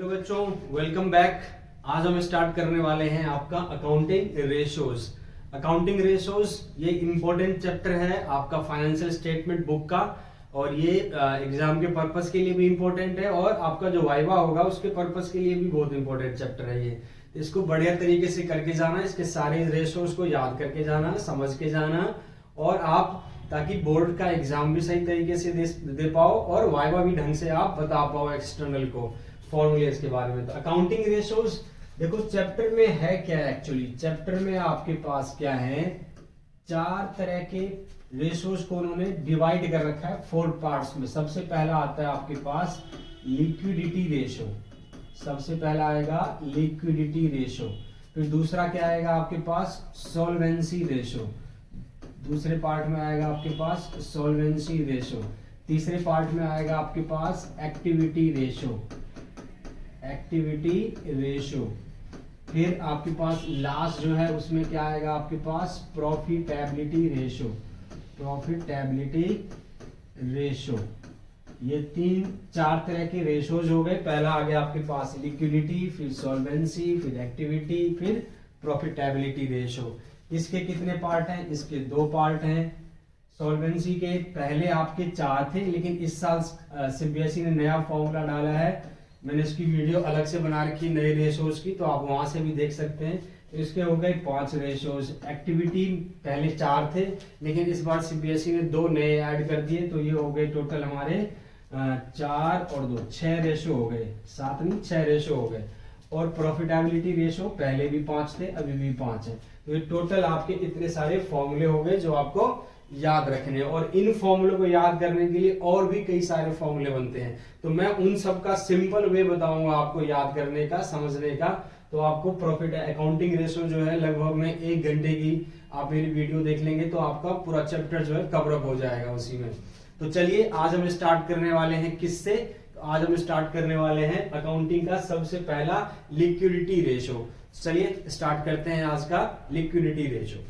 Hello बच्चों, welcome back. आज हम स्टार्ट करने वाले हैं आपका अकाउंटिंग रेशियोज। अकाउंटिंग रेशियोज ये इम्पोर्टेंट चैप्टर है आपका फाइनेंशियल स्टेटमेंट बुक का, और ये एग्जाम के पर्पस के लिए भी इम्पोर्टेंट है और आपका जो वाइवा होगा उसके पर्पस के लिए भी बहुत इंपॉर्टेंट चैप्टर है ये। इसको बढ़िया तरीके से करके जाना, इसके सारे रेशियोज को याद करके जाना, समझ के जाना, और आप ताकि बोर्ड का एग्जाम भी सही तरीके से दे पाओ और वाइवा भी ढंग से आप बता पाओ एक्सटर्नल को फॉर्मूलेस के बारे में। तो अकाउंटिंग रेशियोज देखो चैप्टर में है क्या एक्चुअली। चैप्टर में आपके पास क्या है, चार तरह के रेशियोज को उन्होंने डिवाइड कर रखा है 4 पार्ट्स में। सबसे पहला आता है आपके पास लिक्विडिटी रेशियो, सबसे पहला आएगा लिक्विडिटी रेशियो। फिर दूसरा क्या आएगा आपके पास, सॉल्वेंसी रेशियो। दूसरे पार्ट में आएगा आपके पास सॉल्वेंसी रेशियो। तीसरे पार्ट में आएगा आपके पास एक्टिविटी रेशियो, एक्टिविटी रेशियो। फिर आपके पास लास्ट जो है उसमें क्या आएगा आपके पास, प्रॉफिटेबिलिटी रेशियो, प्रॉफिटेबिलिटी रेशियो। ये 4 तरह के रेशियोज हो गए। पहला आ गया आपके पास लिक्विडिटी, फिर सॉल्वेंसी, फिर एक्टिविटी, फिर प्रॉफिटेबिलिटी रेशियो। इसके कितने पार्ट हैं, इसके 2 पार्ट हैं। सॉल्वेंसी के पहले आपके 4 थे, लेकिन इस साल सीबीएसई ने नया फॉर्मूला डाला है। मैंने इसकी वीडियो अलग से बना रखी नए रेशियोज की, तो आप वहां से भी देख सकते हैं। तो इसके हो गए 5 रेशियोज। एक्टिविटी पहले 4 थे, लेकिन इस बार सीबीएसई ने 2 नए ऐड कर दिए, तो ये हो गए टोटल हमारे 4 और 2 6 रेशियो हो गए। 7 नहीं 6 रेशियो हो गए। और प्रॉफिटेबिलिटी रेशियो पहले भी 5 थे, अभी भी 5 है। तो ये टोटल आपके इतने सारे फॉर्मूले हो गए जो आपको याद रखने। और इन फॉर्मूले को याद करने के लिए और भी कई सारे फॉर्मूले बनते हैं, तो मैं उन सब का सिंपल वे बताऊंगा आपको याद करने का, समझने का। तो आपको प्रॉफिट अकाउंटिंग रेशियो जो है लगभग में 1 घंटे की आप मेरी वीडियो देख लेंगे तो आपका पूरा चैप्टर जो है कवर अप हो जाएगा उसी में। तो चलिए आज हम स्टार्ट करने वाले हैं किससे, आज हम स्टार्ट करने वाले हैं अकाउंटिंग का सबसे पहला लिक्विडिटी रेशियो। चलिए स्टार्ट करते हैं आज का लिक्विडिटी रेशियो।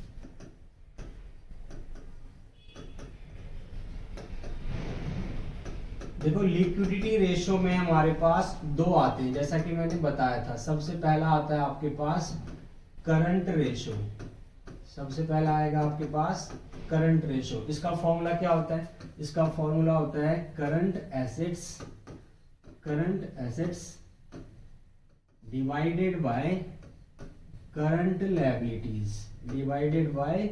देखो लिक्विडिटी रेशियो में हमारे पास 2 आते हैं, जैसा कि मैंने बताया था। सबसे पहला आता है आपके पास करंट रेशियो, सबसे पहला आएगा आपके पास करंट रेशियो। इसका फॉर्मूला क्या होता है, इसका फॉर्मूला होता है current assets divided by current liabilities, divided by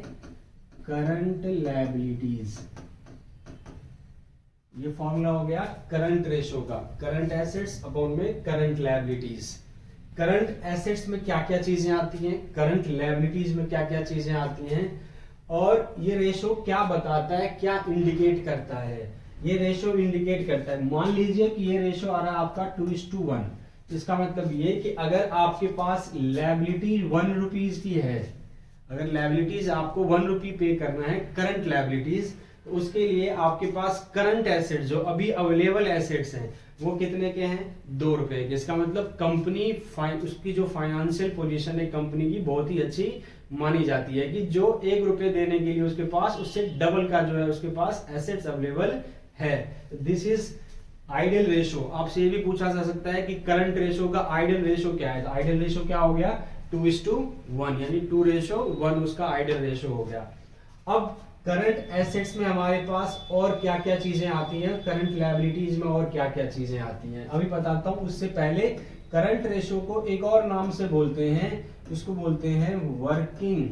current liabilities. ये फॉर्मूला हो गया करंट रेशियो का, करंट एसेट्स अपॉन में करंट लायबिलिटीज। करंट एसेट्स में क्या क्या चीजें आती हैं, करंट लायबिलिटीज में क्या क्या चीजें आती हैं, और ये रेशियो क्या बताता है, क्या इंडिकेट करता है। ये रेशियो इंडिकेट करता है, मान लीजिए कि ये रेशियो आ रहा है आपका 2:1। इसका मतलब ये कि अगर आपके पास लायबिलिटी 1 रुपीज की है, अगर लायबिलिटीज आपको 1 रुपी पे करना है करंट लायबिलिटीज, तो उसके लिए आपके पास करंट एसेट्स जो अभी अवेलेबल एसेट्स हैं वो कितने के हैं, 2 रुपए के। इसका मतलब कंपनी उसकी जो फाइनेंशियल पोजीशन है कंपनी की बहुत ही अच्छी मानी जाती है कि जो 1 रुपए देने के लिए उसके पास उससे डबल का जो है उसके पास एसेट्स अवेलेबल है। This is ideal ratio. आपसे ये भी पूछा जा सकता है कि करंट रेशियो का आइडियल रेशियो क्या है, तो आइडियल रेशियो क्या हो गया, 2:1, यानी 2:1 उसका आइडियल रेशियो हो गया। अब करंट एसेट्स में हमारे पास और क्या क्या चीजें आती हैं, करंट लायबिलिटीज में और क्या क्या चीजें आती हैं अभी बताता हूं। उससे पहले करंट रेशियो को एक और नाम से बोलते हैं, उसको बोलते हैं working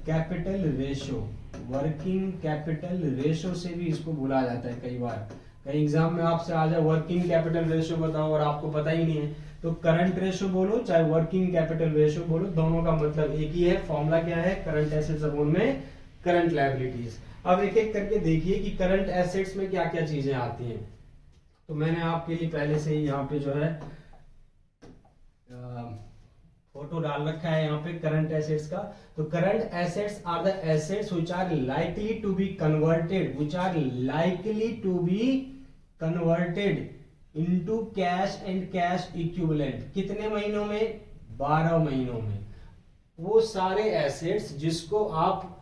capital ratio. Working capital ratio से भी इसको बोला जाता है कई बार। कई एग्जाम में आपसे आ जाए वर्किंग कैपिटल रेशियो बताओ और आपको पता ही नहीं है, तो करंट रेशियो बोलो चाहे वर्किंग कैपिटल रेशियो बोलो, दोनों का मतलब एक ही है। फॉर्मूला क्या है, करंट एसेट्स अपॉन में करंट लायबिलिटीज। अब एक एक करके देखिए कि करंट एसेट्स में क्या क्या चीजें आती हैं। तो मैंने आपके लिए पहले से ही यहाँ पे जो है फोटो डाल रखा है यहाँ पे करंट एसेट्स का। तो current assets are the assets which are likely to be converted, which are likely to be converted into cash and cash equivalent. कितने महीनों में, 12 महीनों में। वो सारे एसेट्स जिसको आप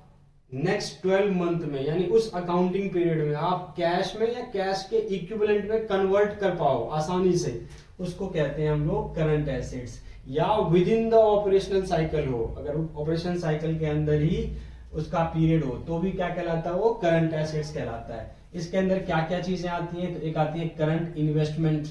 नेक्स्ट 12 मंथ में यानी उस अकाउंटिंग पीरियड में आप कैश में या कैश के इक्विवेलेंट में कन्वर्ट कर पाओ आसानी से, उसको कहते हैं हम लोग करंट एसेट्स। या with in the operational cycle हो, अगर ऑपरेशन साइकिल के अंदर ही उसका पीरियड हो तो भी क्या कहलाता है, वो करंट एसेट्स कहलाता है। इसके अंदर क्या क्या चीजें आती हैं, तो एक आती है करंट इन्वेस्टमेंट,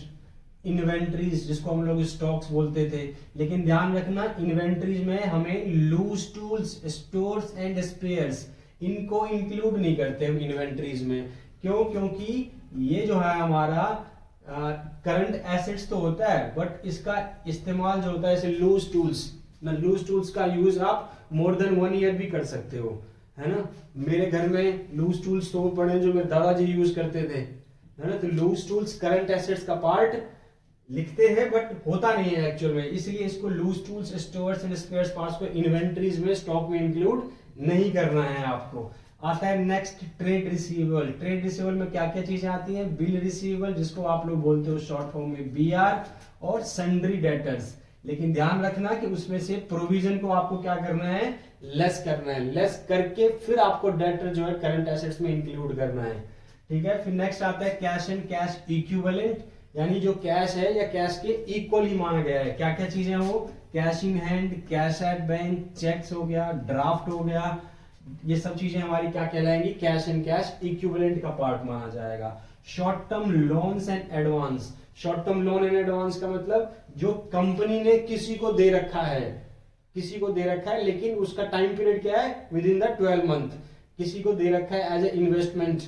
इन्वेंट्रीज जिसको हम लोग स्टॉक्स बोलते थे, लेकिन ध्यान रखना इन्वेंट्रीज में हमें loose tools, stores and spares इनको इंक्लूड नहीं करते हम इन्वेंट्रीज में। क्यों? क्योंकि ये जो है हमारा करंट एसेट्स तो होता है, बट इसका इस्तेमाल जो होता है जैसे लूज टूल्स, ना लूज टूल्स का यूज आप मोर देन 1 ईयर भी कर सकते हो, है ना। मेरे घर में लूज टूल्स तो पड़े जो मेरे दादाजी यूज करते थे, है ना। तो लूज टूल्स करंट एसेट्स का पार्ट लिखते हैं बट होता नहीं है एक्चुअल में, इसलिए इसको loose tools, stores and spares parts को इन्वेंटरीज में, स्टॉक में इंक्लूड नहीं करना है आपको। आता है next trade receivable. Trade receivable में क्या क्या चीजें आती हैं, बिल रिसीवेबल जिसको आप लोग बोलते हो शॉर्ट फॉर्म में BR, और सन्ड्री डेटर्स। लेकिन ध्यान रखना कि उसमें से प्रोविजन को आपको क्या करना है, लेस करना है, लेस करके फिर आपको डेटर जो है करंट एसेट्स में इंक्लूड करना है, ठीक है। फिर नेक्स्ट आता है कैश एंड कैश इक्विवेलेंट, यानी जो कैश है या कैश के इक्वल ही माना गया है। क्या क्या चीजें हैं वो, cash in hand, cash at bank, cheques हो गया, ड्राफ्ट हो गया, ये सब चीजें हमारी क्या कहलाएंगी, कैश एंड कैश इक्विवेलेंट का पार्ट माना जाएगा। Short term loans and advance, short term loan and advance का मतलब जो कंपनी ने किसी को दे रखा है, किसी को दे रखा है लेकिन उसका टाइम पीरियड क्या है, विद इन द 12 मंथ, किसी को दे रखा है एज ए इन्वेस्टमेंट,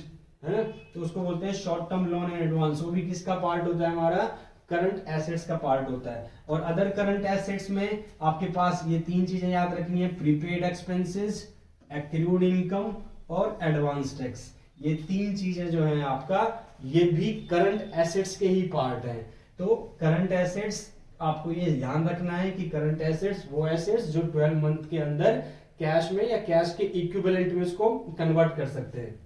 है ना, तो उसको बोलते हैं short term loan and advance. वो भी किसका पार्ट होता है, हमारा करंट एसेट्स का पार्ट होता है। और अदर करंट एसेट्स में आपके पास ये 3 चीजें याद रखनी है, प्रीपेड एक्सपेंसेस, एक्रूड इनकम और एडवांस टैक्स। ये 3 चीजें जो हैं आपका, ये भी करंट एसेट्स के ही पार्ट हैं। तो करंट एसेट्स आपको ये ध्यान रखना है कि करंट एसेट्स वो एसेट्स जो 12 मंथ के अंदर कैश में या कैश के इक्विवेलेंट में उसको कन्वर्ट कर सकते हैं।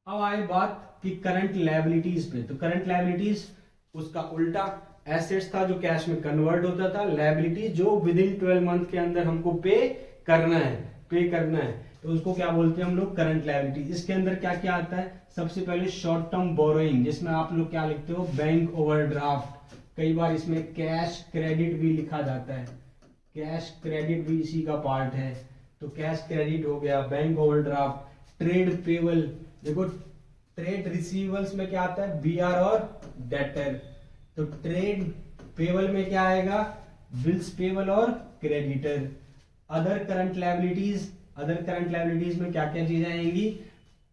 अब आए बात कि करंट लायबिलिटीज पे, तो करंट लायबिलिटीज उसका उल्टा, एसेट्स था जो कैश में कन्वर्ट होता था, लायबिलिटी जो विद इन 12 मंथ के अंदर हमको पे करना है, तो उसको क्या बोलते हैं हम लोग, करंट लायबिलिटी। इसके अंदर क्या क्या आता है, सबसे पहले शॉर्ट टर्म बोरोइंग, जिसमें आप लोग क्या लिखते हो, बैंक ओवरड्राफ्ट, कई बार इसमें कैश क्रेडिट भी लिखा जाता है, कैश क्रेडिट भी इसी का पार्ट है। तो कैश क्रेडिट हो गया, बैंक ओवरड्राफ्ट, ट्रेड पेबल, देखो ट्रेड रिसीवेबल्स में क्या आता है, BR और डेटर। तो ट्रेड पेबल में क्या आएगा, बिल्स पेबल और क्रेडिटर। अदर करंट लायबिलिटीज में क्या क्या चीजें आएंगी,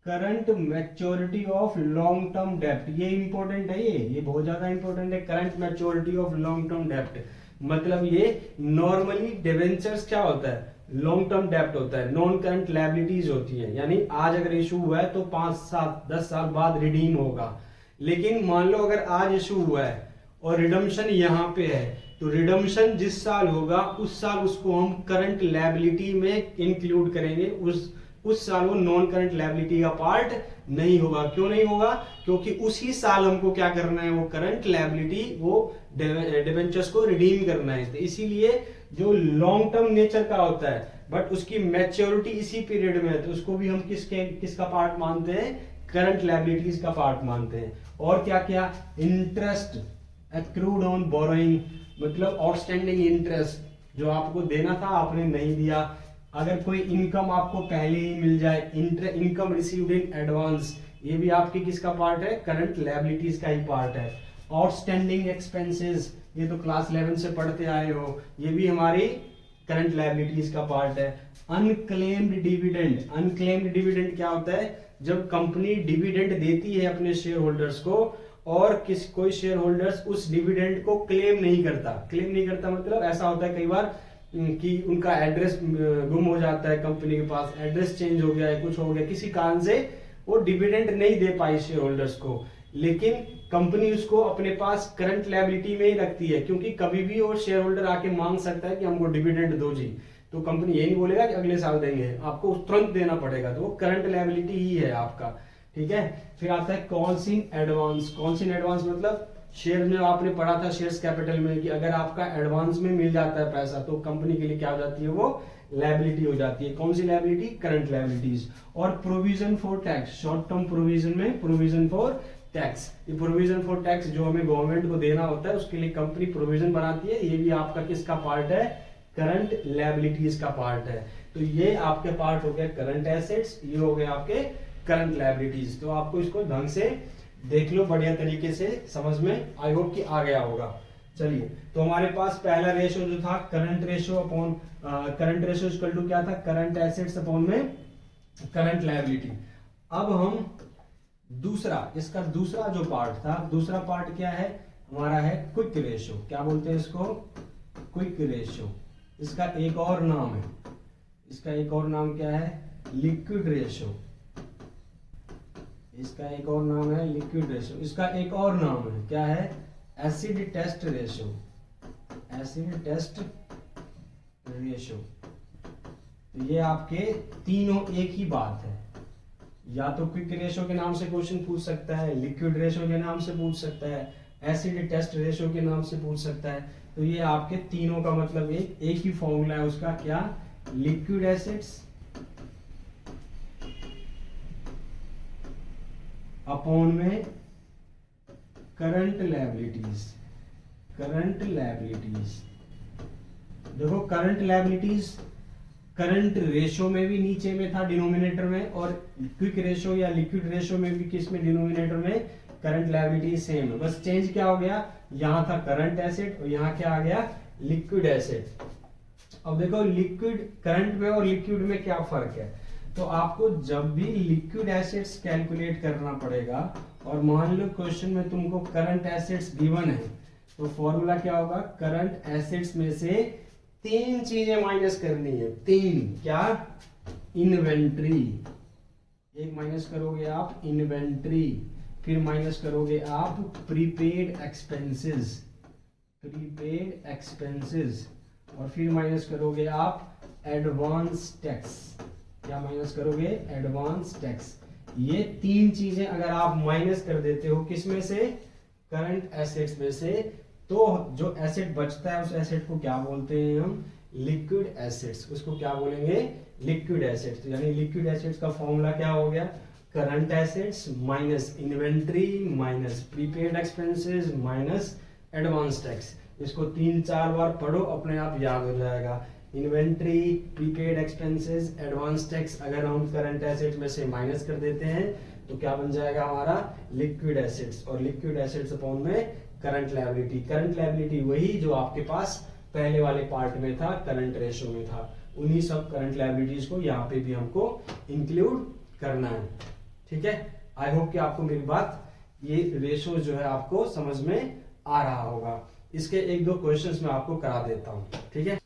current maturity of long term डेप्ट, ये इंपॉर्टेंट है, ये बहुत ज्यादा इंपॉर्टेंट है। Current maturity of long term डेप्ट मतलब ये नॉर्मली डिवेंचर्स क्या होता है, लॉन्ग टर्म डेप्ट होता है, नॉन करंट लायबिलिटीज होती है, यानी आज अगर इशू हुआ है तो 5 साल 10 साल बाद रिडीम होगा। लेकिन मान लो अगर आज इशू हुआ है और रिडम्पशन यहाँ पे है, तो रिडम्पशन जिस साल होगा उस साल उसको हम करंट लायबिलिटी में इंक्लूड करेंगे, उस साल वो नॉन करंट लायबिलिटी का पार्ट नहीं होगा। क्यों नहीं होगा, क्योंकि उसी साल हमको क्या करना है, वो करंट लायबिलिटी, वो डिबेंचर्स को रिडीम करना है। तो इसीलिए जो लॉन्ग टर्म नेचर का होता है बट उसकी मैच्योरिटी इसी पीरियड में है, तो उसको भी हम किसका पार्ट मानते हैं, करंट लायबिलिटीज का पार्ट मानते हैं। और क्या क्या, इंटरेस्ट एक्रूड ऑन बोरोइंग, मतलब आउटस्टैंडिंग इंटरेस्ट जो आपको देना था आपने नहीं दिया। अगर कोई इनकम आपको पहले ही मिल जाए, इनकम रिसीव्ड इन एडवांस, ये भी आपकी किसका पार्ट है, करंट लायबिलिटीज का ही पार्ट है। आउटस्टैंडिंग एक्सपेंसेस, ये तो क्लास 11 से पढ़ते आए हो, ये भी हमारी करंट लायबिलिटीज का पार्ट है। अनक्लेम्ड डिविडेंड, अनक्लेम्ड डिविडेंड क्या होता है, जब कंपनी डिविडेंड देती है अपने शेयर होल्डर्स को और कोई शेयर होल्डर्स उस डिविडेंड को क्लेम नहीं करता मतलब ऐसा होता है कई बार कि उनका एड्रेस गुम हो जाता है, कंपनी के पास एड्रेस चेंज हो गया है, कुछ हो गया, किसी कारण से वो डिविडेंड नहीं दे पाई शेयर होल्डर्स को, लेकिन कंपनी उसको अपने पास करंट लायबिलिटी में ही रखती है, क्योंकि कभी भी वो शेयर होल्डर आके मांग सकता है कि हमको डिविडेंड दो जी, तो कंपनी ये नहीं बोलेगा कि अगले साल देंगे, आपको तुरंत देना पड़ेगा, तो वो करंट लायबिलिटी ही है आपका, ठीक है। फिर आता है calls in advance. Calls in advance मतलब शेयर में आपने पढ़ा था शेयर्स कैपिटल में कि अगर आपका एडवांस में मिल जाता है पैसा तो कंपनी के लिए क्या हो जाती है, वो लायबिलिटी हो जाती है। कौन सी लायबिलिटी, करंट लायबिलिटीज। और provision for tax, short term provision में प्रोविजन फॉर टैक्स। ये प्रोविजन फॉर टैक्स जो हमें गवर्नमेंट को देना होता है उसके लिए कंपनी प्रोविजन बनाती है। ये भी आपका किसका पार्ट है? करंट लायबिलिटीज का पार्ट है। तो ये आपके पार्ट हो गया करंट एसेट्स, ये हो गया आपके करंट लायबिलिटीज। तो आपको इसको ढंग से देख लो, बढ़िया तरीके से समझ में आई होप कि आ गया होगा। चलिए, तो हमारे पास पहला रेशो जो था current ratio upon current ratio equal to क्या था? करंट एसेट्स अपॉन में करंट लायबिलिटी। अब हम दूसरा, इसका दूसरा जो पार्ट था, दूसरा पार्ट क्या है हमारा? है क्विक रेशो। क्या बोलते हैं इसको? Quick ratio. इसका एक और नाम है, इसका एक और नाम क्या है? Liquid ratio. इसका एक और नाम है लिक्विड रेशो। इसका एक और नाम है, क्या है? Acid test ratio. Acid test ratio. तो ये आपके तीनों एक ही बात है। या तो क्विक रेशो के नाम से क्वेश्चन पूछ सकता है, लिक्विड रेशो के नाम से पूछ सकता है, एसिड टेस्ट रेशो के नाम से पूछ सकता है। तो ये आपके तीनों का मतलब एक ही फॉर्मूला है उसका, क्या? लिक्विड एसिड्स अपॉन में करंट लायबिलिटीज। करंट लायबिलिटीज, देखो करंट लायबिलिटीज करंट रेशो में भी नीचे में था डिनोमिनेटर में, और क्विक रेशो या लिक्विड रेशो में भी किस में? डिनोमिनेटर में। करंट लायबिलिटी सेम है, बस चेंज क्या हो गया? यहां था करंट एसेट और यहां क्या आ गया? Liquid asset. अब देखो लिक्विड, करंट में और लिक्विड में क्या फर्क है? तो आपको जब भी लिक्विड एसेट्स कैलकुलेट करना पड़ेगा और मान लो क्वेश्चन में तुमको करंट एसेट्स गिवन है, तो फॉर्मूला क्या होगा? करंट एसेट्स में से तीन चीजें माइनस करनी है। तीन क्या? इन्वेंट्री, एक माइनस करोगे आप इन्वेंट्री, फिर माइनस करोगे आप प्रीपेड एक्सपेंसेस, प्रीपेड एक्सपेंसेस, और फिर माइनस करोगे आप एडवांस टैक्स। क्या माइनस करोगे? Advance tax. ये तीन चीजें अगर आप माइनस कर देते हो किस में से? करंट एसेट्स में से, तो जो एसेट बचता है उस एसेट को क्या बोलते हैं हम? Liquid assets. उसको क्या बोलेंगे? Liquid assets. यानी लिक्विड एसेट्स का फॉर्मूला क्या हो गया? Current assets minus inventory minus prepaid expenses minus advance tax. इसको 3-4 बार पढ़ो, अपने आप याद हो जाएगा। Inventory, prepaid expenses, advance tax अगर हम करंट एसेट्स में से माइनस कर देते हैं तो क्या बन जाएगा हमारा? Liquid assets. और लिक्विड एसेट्स अपॉन में करंट लायबिलिटी। करंट लायबिलिटी वही जो आपके पास पहले वाले पार्ट में था, करंट रेशो में था। उन्हीं सब करंट लायबिलिटीज को यहाँ पे भी हमको इंक्लूड करना है। ठीक है, आई होप कि आपको मेरी बात, ये रेशो जो है आपको समझ में आ रहा होगा। इसके एक दो क्वेश्चंस मैं आपको करा देता हूँ। ठीक है,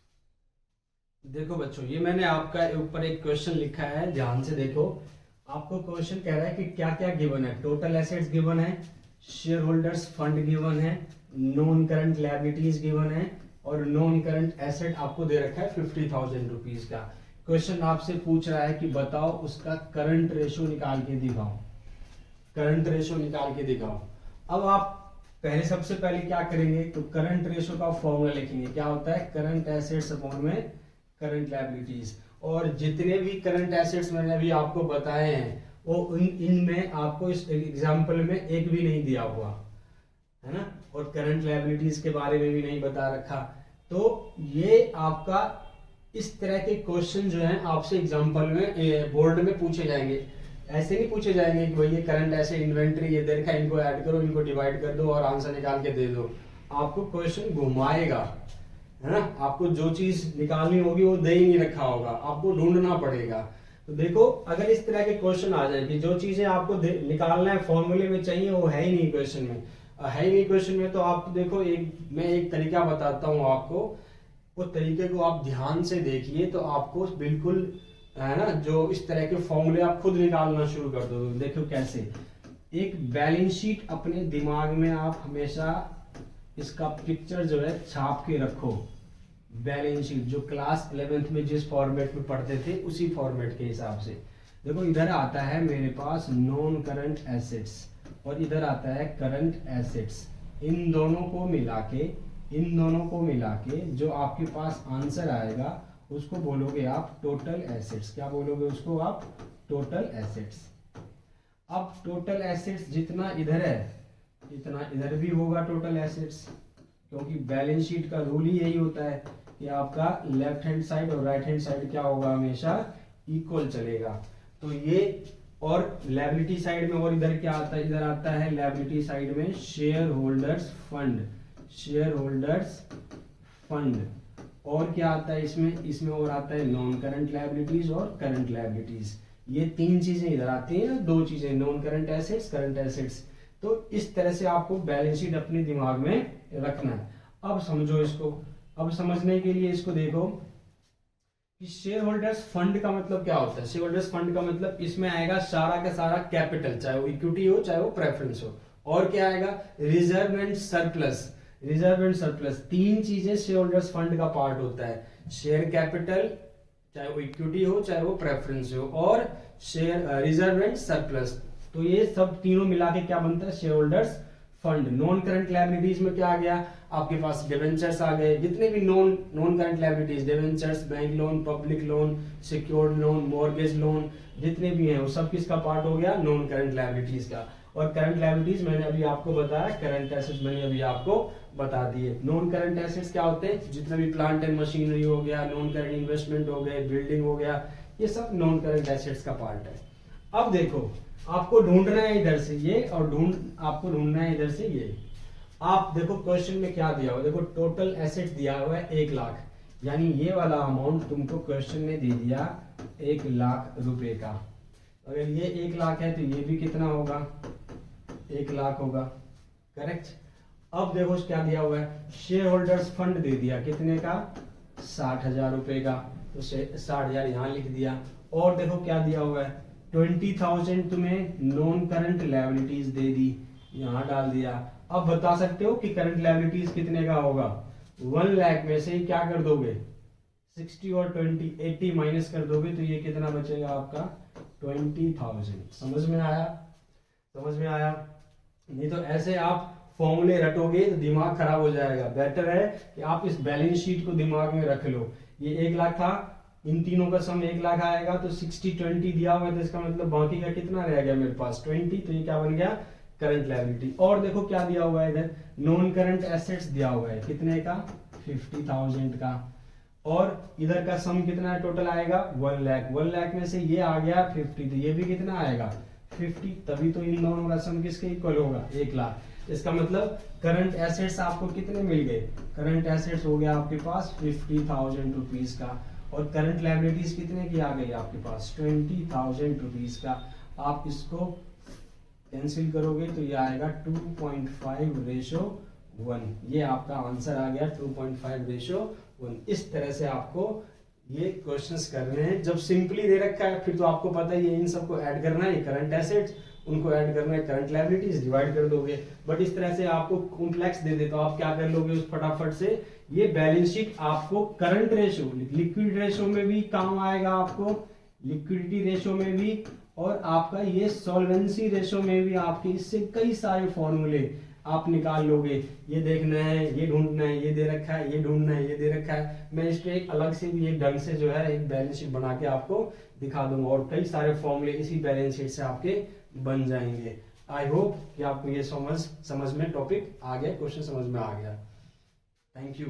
देखो बच्चों, ये मैंने आपका ऊपर एक क्वेश्चन लिखा है, ध्यान से देखो। आपको क्वेश्चन कह रहा है कि क्या क्या गिवन है। टोटल एसेट्स गिवन है, शेयर होल्डर्स फंड गिवन है, नॉन करंट लायबिलिटीज गिवन है, और नॉन करंट एसेट आपको दे रखा है 50,000 रुपीज का। क्वेश्चन आपसे पूछ रहा है कि बताओ उसका करंट रेशो निकाल के दिखाओ। करंट रेशो निकाल के दिखाओ। अब आप पहले, सबसे पहले क्या करेंगे? तो करंट रेशो का फॉर्मूला लिखेंगे। क्या होता है? करंट एसेट्स अपॉन में करंट लायबिलिटीज। और जितने भी करंट एसेट्स मैंने अभी आपको बताए हैं वो इनमें आपको इस एग्जांपल में एक भी नहीं दिया हुआ है ना, और करंट लायबिलिटीज के बारे में भी नहीं बता रखा। तो ये आपका इस तरह के क्वेश्चन जो हैं आपसे एग्जांपल में बोर्ड में पूछे जाएंगे। ऐसे नहीं पूछे जाएंगे कि भाई ये करंट एसेट इन्वेंट्री ये दे रखा है, इनको ऐड करो, इनको डिवाइड कर दो और आंसर निकाल के दे दो। आपको क्वेश्चन घुमाएगा, है ना। आपको जो चीज निकालनी होगी वो दे ही नहीं रखा होगा, आपको ढूंढना पड़ेगा। तो देखो, अगर इस तरह के क्वेश्चन आ जाए कि जो चीजें आपको निकालना है फॉर्मूले में चाहिए वो है ही नहीं क्वेश्चन में, है ही नहीं क्वेश्चन में, तो आप देखो मैं एक तरीका बताता हूँ आपको, वो तरीके को आप ध्यान से देखिए तो आपको बिल्कुल, है ना, जो इस तरह के फॉर्मूले आप खुद निकालना शुरू कर दो। देखो कैसे, एक बैलेंस शीट अपने दिमाग में आप हमेशा इसका पिक्चर जो है छाप के रखो। बैलेंस शीट जो क्लास 11th में जिस फॉर्मेट में पढ़ते थे उसी फॉर्मेट के हिसाब से। देखो इधर आता है मेरे पास नॉन करंट एसेट्स और इधर आता है करंट एसेट्स। इन दोनों को मिला के जो आपके पास आंसर आएगा उसको बोलोगे आप टोटल एसेट्स। क्या बोलोगे उसको आप? Total assets. अब टोटल एसेट्स जितना इधर है इतना इधर भी होगा टोटल एसेट्स, क्योंकि बैलेंस शीट का रूल ही यही होता है कि आपका लेफ्ट हैंड साइड और राइट हैंड साइड क्या होगा, हमेशा इक्वल चलेगा। तो ये और लायबिलिटी साइड में और इधर क्या आता है, इधर आता है लायबिलिटी साइड में share holders fund, share holders fund. और क्या आता है इसमें और आता है नॉन करंट लायबिलिटीज और करंट लायबिलिटीज। ये तीन चीजें इधर आती हैं, दो चीजें non current assets, current assets. तो इस तरह से आपको बैलेंस शीट अपने दिमाग में रखना है। अब समझो इसको, अब समझने के लिए इसको देखो कि शेयर होल्डर्स फंड का मतलब क्या होता है। शेयर होल्डर्स फंड का मतलब इसमें आएगा सारा का सारा कैपिटल, चाहे वो इक्विटी हो चाहे वो प्रेफरेंस हो। और क्या आएगा, reserve and surplus. Reserve and surplus तीन चीजें शेयर होल्डर्स फंड का पार्ट होता है। शेयर कैपिटल, चाहे वो इक्विटी हो चाहे वो प्रेफरेंस हो, और शेयर रिजर्व एंड सरप्लस। तो ये सब तीनों मिला के क्या बनता है, share holders fund. Non current liabilities में क्या आ गया, आपके पास डिवेंचर्स आ गए, जितने भी non current liabilities, debentures, bank loan, public loan, secured loan, mortgage loan, जितने भी हैं वो सब किसका पार्ट हो गया, नॉन करंट लायबिलिटीज का। और करंट लायबिलिटीज मैंने अभी आपको बताया, करंट एसेट्स मैंने अभी आपको बता दिए। नॉन करंट एसेट्स क्या होते हैं, जितना भी प्लांट एंड मशीनरी हो गया, नॉन करंट इन्वेस्टमेंट हो गए, बिल्डिंग हो गया, ये सब नॉन करंट एसेट्स का पार्ट है। अब देखो आपको ढूंढना है इधर से ये, और आपको ढूंढना है इधर से ये। आप देखो क्वेश्चन में क्या दिया हुआ, देखो टोटल एसेट्स दिया हुआ है 1 लाख, यानी ये वाला अमाउंट तुमको क्वेश्चन में दे दिया 1 लाख रुपए का। अगर ये 1 लाख है तो ये भी कितना होगा, 1 लाख होगा, करेक्ट। अब देखो क्या दिया हुआ है, शेयर होल्डर्स फंड दे दिया कितने का, 60,000 रुपए का, तो 60,000 यहाँ लिख दिया। और देखो क्या दिया हुआ है, 20,000 तुम्हें नॉन करंट लायबिलिटीज दे दी, यहाँ डाल दिया। अब बता सकते हो कि करंट लायबिलिटीज कितने का होगा, 1 लाख में से क्या कर दोगे, 60 और 20, 80 माइनस कर दोगे तो ये कितना बचेगा आपका, 20,000। समझ में आया, समझ में आया। नहीं तो ऐसे आप फॉर्मूले रटोगे तो दिमाग खराब हो जाएगा। बेटर है कि आप इस बैलेंस शीट को दिमाग में रख लो। ये 1 लाख था, इन तीनों का सम 1 लाख आएगा, तो 60-20 दिया हुआ है, तो इसका मतलब बाकी का कितना रह गया मेरे पास, 20। तो ये क्या बन गया, करंट लायबिलिटी। और देखो क्या दिया हुआ है इधर, नॉन करंट एसेट्स दिया हुआ है कितने का, 50,000 का। और इधर का सम कितना टोटल आएगा, 1 लाख। 1 लाख में से ये आ गया 50, तो ये भी कितना आएगा, 50। तभी तो इन दोनों का सम किसके इक्वल होगा, 1 लाख। इसका मतलब करंट एसेट्स आपको कितने मिल गए, करंट एसेट्स हो गया आपके पास 50,000 रुपीज का। और करंट लायबिलिटीज कितने की आ गई आपके पास, 20,000 रुपीज का। आप इसको कैंसिल करोगे तो ये आएगा 2.5:1। ये आपका आंसर आ गया 2.5:1। इस तरह से आपको ये क्वेश्चंस करने हैं। जब सिंपली दे रखा है फिर तो आपको पता है ये इन सबको ऐड करना है, करंट एसेट्स उनको ऐड करना है, करंट लायबिलिटीज डिवाइड कर दोगे। बट इस तरह से आपको कॉम्प्लेक्स दे दे तो आप क्या कर लोगे उस फटाफट से, ये बैलेंस शीट आपको करंट रेशो, लिक्विड रेशो में भी काम आएगा, आपको लिक्विडिटी रेशो में भी, और आपका ये सॉल्वेंसी रेशो में भी आपके इससे कई सारे फॉर्मूले आप निकाल लोगे। ये देखना है, ये ढूंढना है, ये दे रखा है, ये ढूंढना है, ये दे रखा है। मैं इस पे एक अलग से भी एक ढंग से जो है एक बैलेंस शीट बना के आपको दिखा दूंगा, और कई सारे फॉर्मूले इसी बैलेंस शीट से आपके बन जाएंगे। आई होप कि आपको ये समझ में टॉपिक आ गया, क्वेश्चन समझ में आ गया। Thank you.